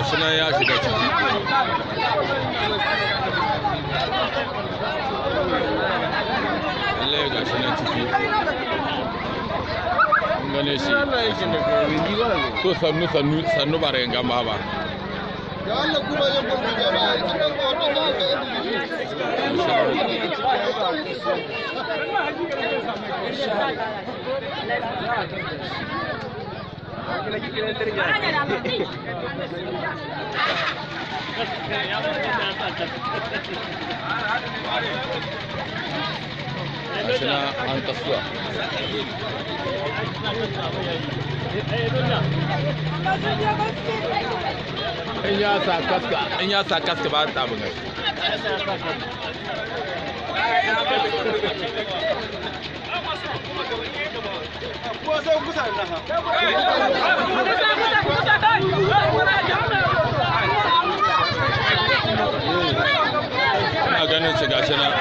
gashi nan ya shiga ciki lallai gashi nan ciki gane shi to sannu ba rayin gamba ba da Allah kuma yan barku jama'a cikin wannan da Asina an kasuwa in ya sa kaska ba ta buga ina ganin shi gashi nan